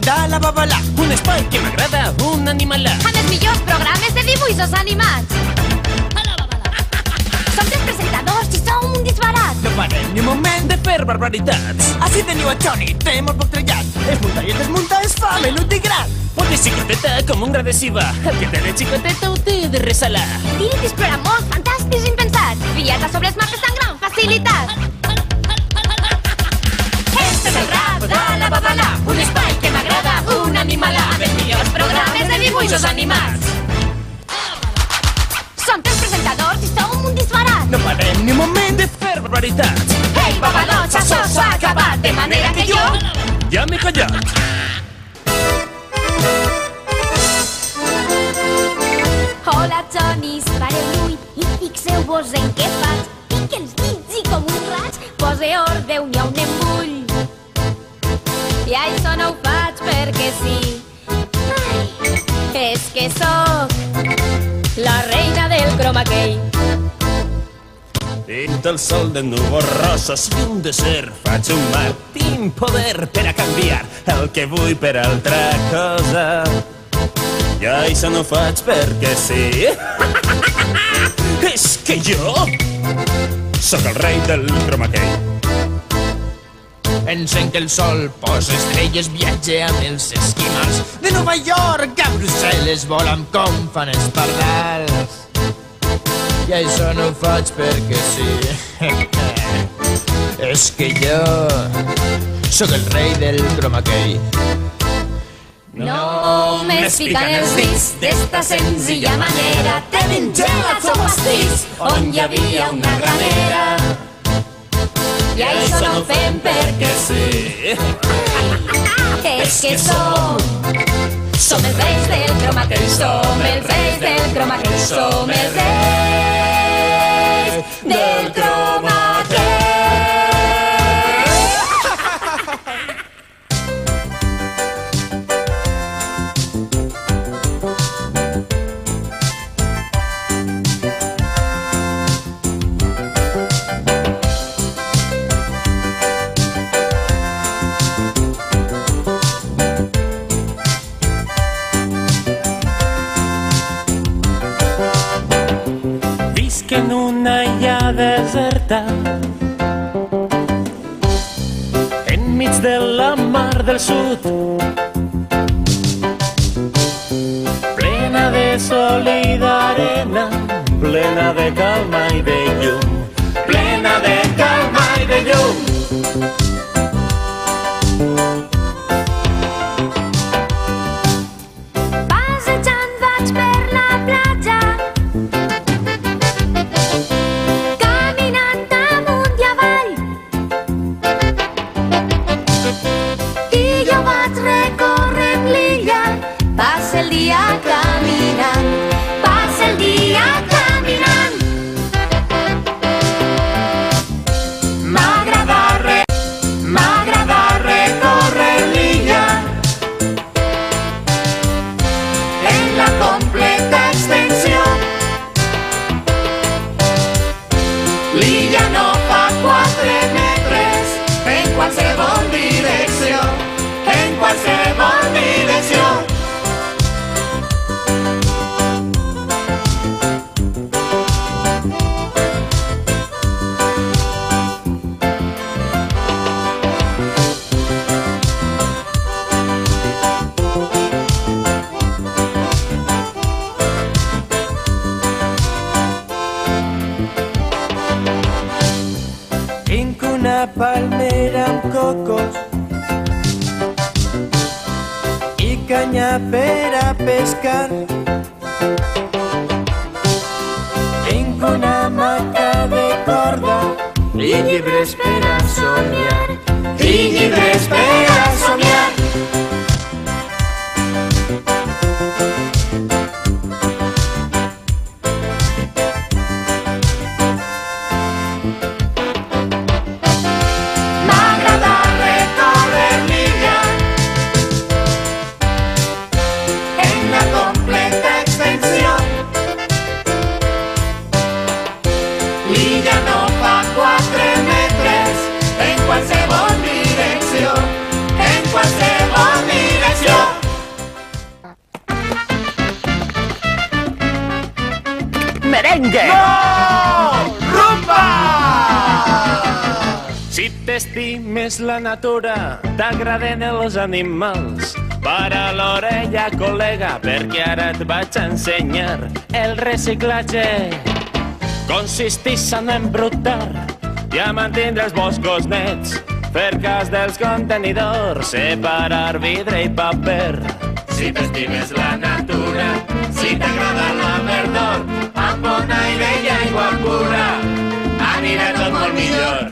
de la babalà. Un espai que m'agrada, un animalà. Amb els millors programes de dibuixos animats. Som tres presentadors i som un disbarat. No parem ni un moment De fer barbaritats. Així teniu el Toni, té molt poc trellat. Es munta i es desmunta, es fa menut i gran. Pot de xicoteta com un gra de ciba. El que té de xicoteta ho té de ressalar. Dins programes fantàstics i impensats. Viatges sobre els mapes amb gran facilitat. Este és el rap de la babalà. Un espai que m'agrada, un animalà. Amb els millors programes de dibuixos animats. Som tres presentadors i som un disbarat. No parem ni un moment De fer barbaritats. Ei, babalons, això s'ha acabat. De manera que jo... Ja m'he callat. Hola, Tonis, pareu-l'ull i fixeu-vos en què faig. Pique els dits i com un raig pose ordre un i un embull. I això no ho faig perquè sí. Ai, és que sóc la reina del chroma key. Tinc el sol de núvols roses i un desert. Faig un mar, tinc poder per a canviar el que vull per altra cosa. I això no ho faig perquè sí. És que jo sóc el rei del chroma key. Encenc el sol, posa estrelles, viatge amb els esquimals. De Nova York a Brussel·les volam com fan els pardals. I això no ho faig perquè sí. És que jo sóc el rei del chroma key. No m'expliquen els dits d'esta senzilla manera. Tenen gelat o pastís on hi havia una granera. I això no ho fem perquè Sí. és que som els reis del chroma key, som els reis del chroma key, som els reis del chroma key. Visc en una illa deserta enmig de la mar del sud, plena de sol i d'arena, plena de calma i de llum, plena de calma i de llum. Passejant vaig per la platja, caminant amunt i avall, i jo vaig recorrent l'illa. Passa el dia caminant, passa el dia caminant. M'agrada recórrer l'illa en la completa extensió. L'illa no fa 4 metres en qualsevol direcció, en qualsevol direcció. Tinc una palmera amb cocos i canya per a pescar. Tinc una hamaca de corda i llibres per a somiar. I llibres per a somiar. M'agrada recórrer l'illa en la completa extensió. L'illa no fa 4 metres en qualsevol direcció, en qualsevol direcció. Què? No! Rumba! Si t'estimes la natura, t'agraden els animals. Para l'orella, col·lega, perquè ara et vaig ensenyar. El reciclatge consisteix en embrutar i a mantindre els boscos nets, fer cas dels contenidors, separar vidre i paper. Si t'estimes la natura, si t'agrada la verdor, amb bon aire i aigua pura, anirà tot molt millor.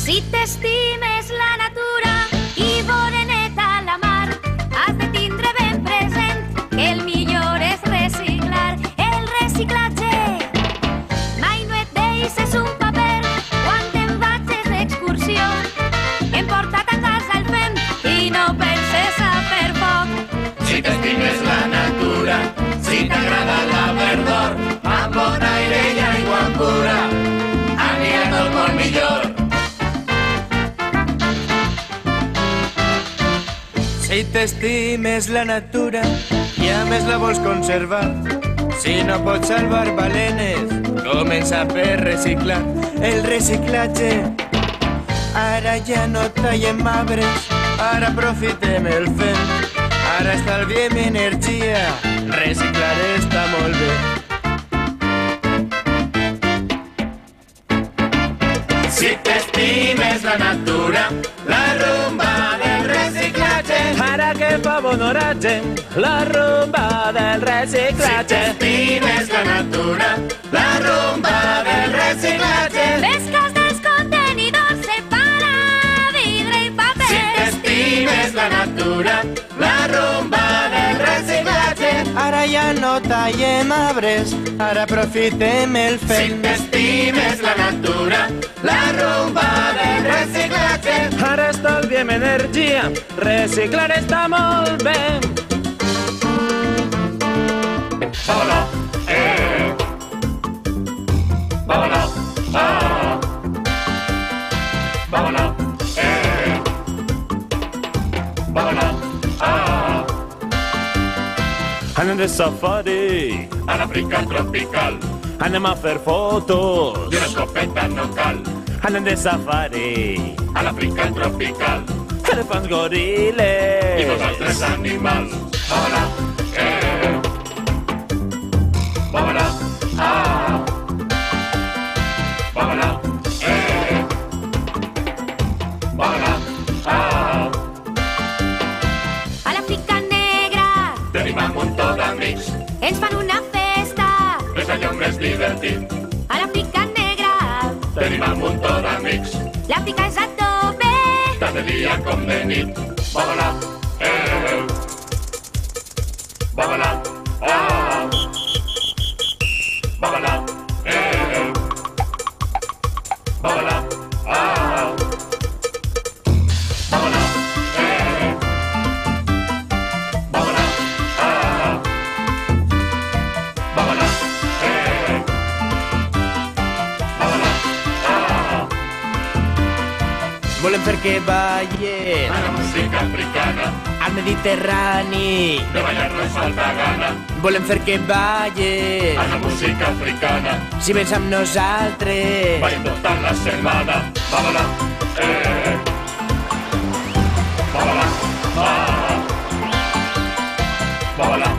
Si t'estimes la natura i vore neta la mar, has de tindre ben present que el millor és reciclar. El reciclatge mai no et deixes un paper quan te'n vagis d'excursió. Emporta't a casa el fem i no penses a fer foc. Si t'estimes la natura, si t'agrada la verdor, amb bon aire i aigua pura, anirà tot molt millor. Si t'estimes la natura i a més la vols conservar, si no pots salvar balenes, comença per reciclar. El reciclatge, ara ja no tallem arbres, ara aprofitem el fem, ara estalviem energia, reciclar està molt bé. Si t'estimes la natura, la rumba del reciclatge. Ara que fa bon oratge, la rumba del reciclatge. Si t'estimes la natura, la rumba del reciclatge. Fes cas dels contenidors, separa vidre i paper. Si t'estimes la natura, la rumba del reciclatge. Ara ja no tallem arbres, ara aprofitem el Si fem. t'estimes la natura, la rumba del reciclatge. Ara estalviem energia, reciclar està molt bé. Bábala, bábala, bábala, bábala. Anem de safari a l'Àfrica tropical. Anem a fer fotos i una escopeta no cal. Anem de safari a l'Àfrica tropical. Elefants, goril·les i molts altres animals. Bábala, bábala, bábala, bábala. A l'Àfrica negra Tenim un muntó d'amics, ens fan una festa. és allò més divertit. A l'Àfrica negra Tenim un muntó d'amics, l'Àfrica és a tope. tant de dia com de nit. Bábala, bábala, bábala, bábala, bábala, bábala, bábala, Volem fer que ballin a la música africana, al Mediterrani. de ballar no ens falta gana. Volem fer que ballin A la música africana, si vens amb nosaltres. ballem tota la setmana. Bábala, bábala, bábala, bábala,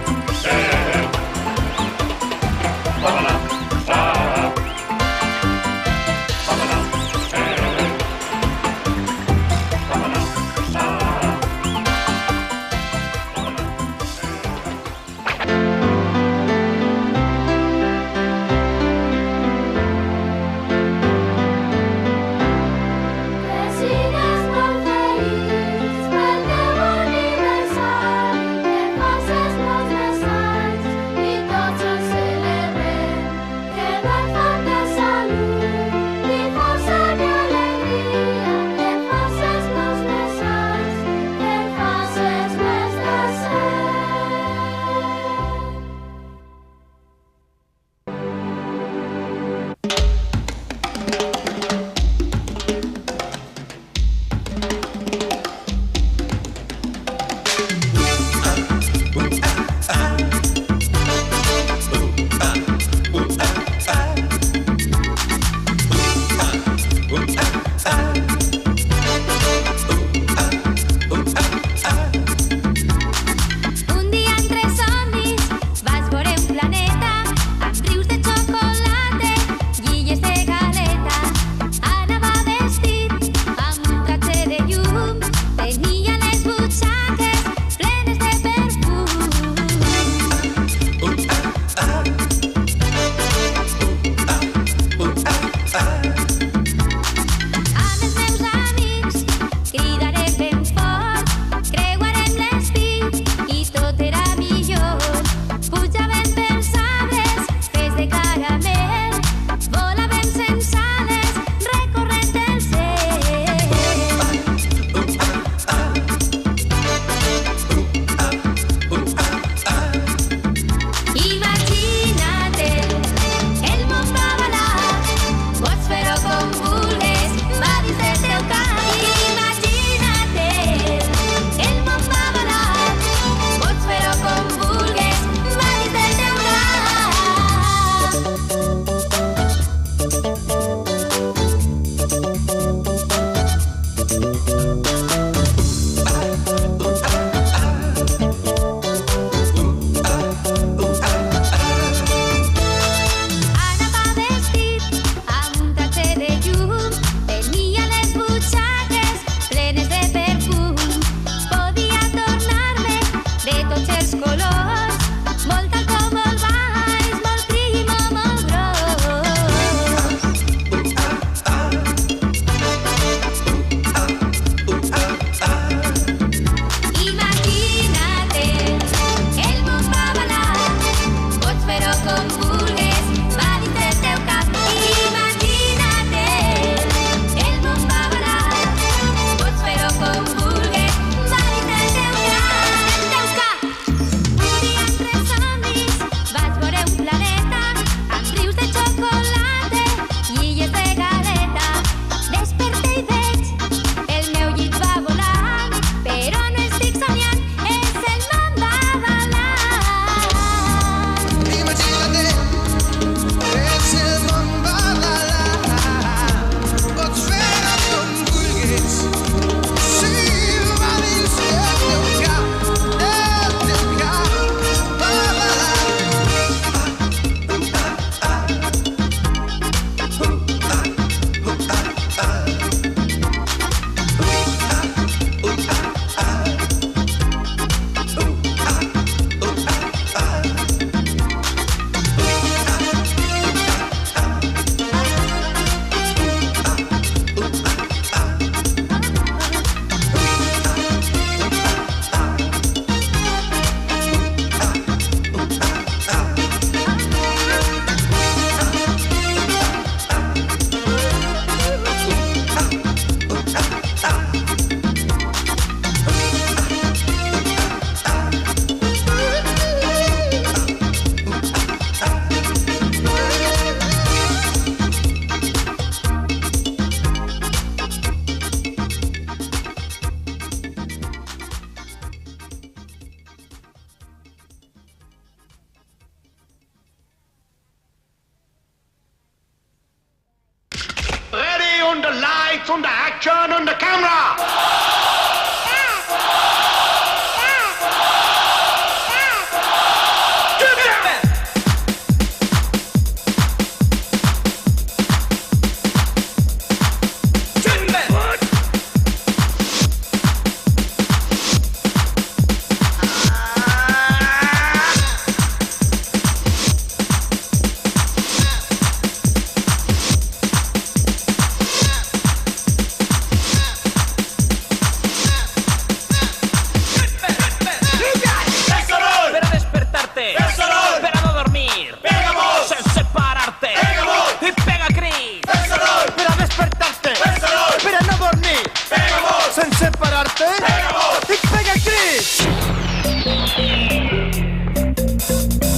und the lights und the action und the camera.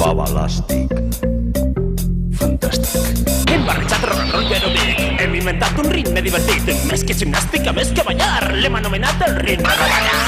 Babalàstic. Fantàstic. Hem barrejat rock and roll i aerobic. Hem inventat un ritme divertit. Més que gimnàstica, més que ballar. L'hem anomenat el ritme de ballar.